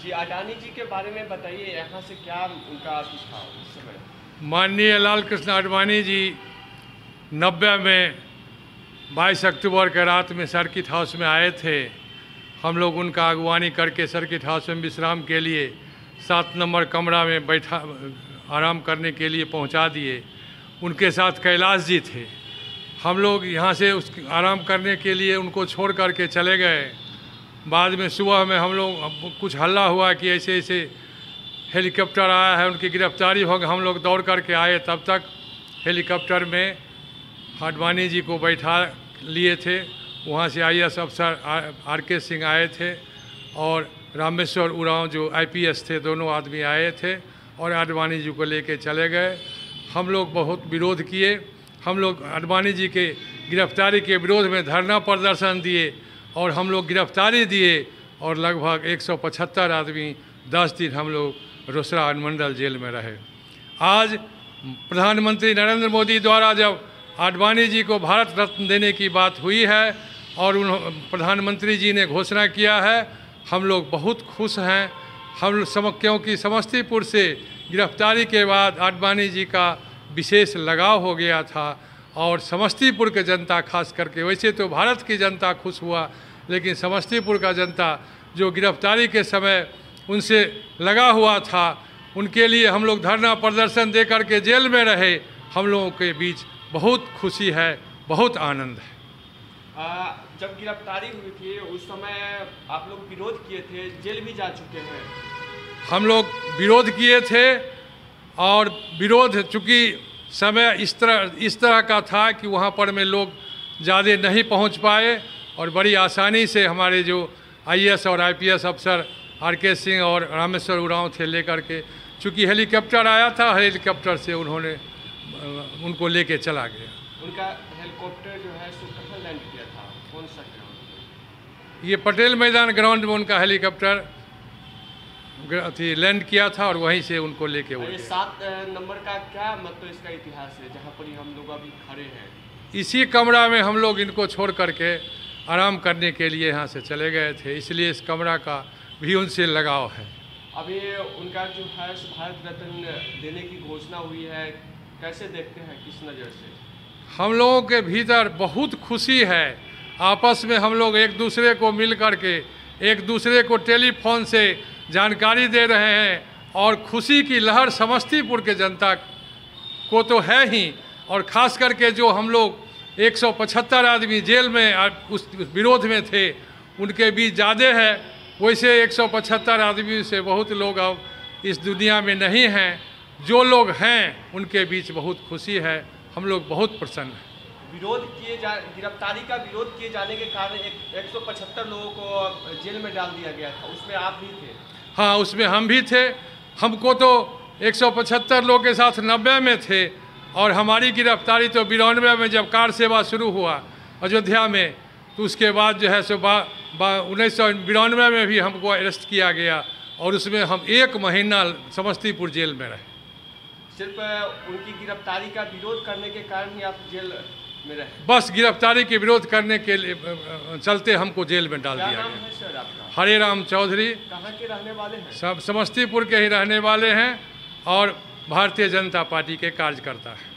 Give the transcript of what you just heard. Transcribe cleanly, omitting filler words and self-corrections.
जी, अडानी जी के बारे में बताइए, यहाँ से क्या उनका कुछ था उस समय? माननीय लाल कृष्ण आडवाणी जी 90 में 22 अक्टूबर के रात में सर्किट हाउस में आए थे। हम लोग उनका अगवानी करके सर्किट हाउस में विश्राम के लिए 7 नंबर कमरा में बैठा आराम करने के लिए पहुंचा दिए। उनके साथ कैलाश जी थे। हम लोग यहाँ से उस आराम करने के लिए उनको छोड़ करके चले गए। बाद में सुबह में हम लोग कुछ हल्ला हुआ कि ऐसे ऐसे हेलीकॉप्टर आया है, उनकी गिरफ्तारी होगी। हम लोग दौड़ करके आए, तब तक हेलीकॉप्टर में आडवाणी जी को बैठा लिए थे। वहाँ से IAS अफसर RK सिंह आए थे और रामेश्वर उरांव जो IPS थे, दोनों आदमी आए थे और आडवाणी जी को लेके चले गए। हम लोग बहुत विरोध किए। हम लोग आडवाणी जी के गिरफ्तारी के विरोध में धरना प्रदर्शन दिए और हम लोग गिरफ्तारी दिए और लगभग 175 आदमी 10 दिन हम लोग रोसड़ा अनुमंडल जेल में रहे। आज प्रधानमंत्री नरेंद्र मोदी द्वारा जब आडवाणी जी को भारत रत्न देने की बात हुई है और प्रधानमंत्री जी ने घोषणा किया है, हम लोग बहुत खुश हैं। क्योंकि समस्तीपुर से गिरफ्तारी के बाद आडवाणी जी का विशेष लगाव हो गया था और समस्तीपुर के जनता खास करके, वैसे तो भारत की जनता खुश हुआ, लेकिन समस्तीपुर का जनता जो गिरफ्तारी के समय उनसे लगा हुआ था, उनके लिए हम लोग धरना प्रदर्शन दे करके जेल में रहे। हम लोगों के बीच बहुत खुशी है, बहुत आनंद है। जब गिरफ्तारी हुई थी उस समय आप लोग विरोध किए थे, जेल भी जा चुके हैं। हम लोग विरोध किए थे और विरोध चूँकि समय इस तरह का था कि वहाँ पर में लोग ज़्यादा नहीं पहुँच पाए और बड़ी आसानी से हमारे जो IAS और IPS अफसर RK सिंह और रामेश्वर उरांव थे लेकर के, चूँकि हेलीकॉप्टर आया था, हेलीकॉप्टर से उन्होंने उनको लेके चला गया। उनका हेलीकॉप्टर जो है सो कहाँ लैंड किया था, कौन सा ग्राउंड? ये पटेल मैदान ग्राउंड में उनका हेलीकॉप्टर लैंड किया था और वहीं से उनको लेके उड़ गए। 7 नंबर का क्या मतलब इसका इतिहास है जहाँ पर हम लोग अभी खड़े हैं? इसी कमरा में हम लोग इनको छोड़ करके आराम करने के लिए यहाँ से चले गए थे, इसलिए इस कमरा का भी उनसे लगाव है। अभी उनका जो है भारत रत्न देने की घोषणा हुई है, कैसे देखते हैं, किस नज़र से? हम लोगों के भीतर बहुत खुशी है। आपस में हम लोग एक दूसरे को मिल करके एक दूसरे को टेलीफोन से जानकारी दे रहे हैं और खुशी की लहर समस्तीपुर के जनता को तो है ही, और ख़ास करके जो हम लोग 175 आदमी जेल में उस विरोध में थे उनके बीच ज़्यादा है। वैसे 175 आदमी से बहुत लोग अब इस दुनिया में नहीं हैं। जो लोग हैं उनके बीच बहुत खुशी है, हम लोग बहुत प्रसन्न हैं। गिरफ्तारी का विरोध किए जाने के कारण 175 लोगों को जेल में डाल दिया गया था, उसमें आप भी थे? हाँ, उसमें हम भी थे। हमको तो 175 लोगों के साथ 90 में थे और हमारी गिरफ्तारी तो 92 में जब कार सेवा शुरू हुआ अयोध्या में, तो उसके बाद जो है सो 1992 में भी हमको अरेस्ट किया गया और उसमें हम 1 महीना समस्तीपुर जेल में रहे। सिर्फ उनकी गिरफ्तारी का विरोध करने के कारण ही आप जेल में रहे? बस गिरफ्तारी के विरोध करने के लिए चलते हमको जेल में डाल दिया गया। क्या नाम है सर आपका? हरे राम चौधरी। कहाँ के रहने वाले हैं? सब समस्तीपुर के ही रहने वाले हैं और भारतीय जनता पार्टी के कार्यकर्ता हैं।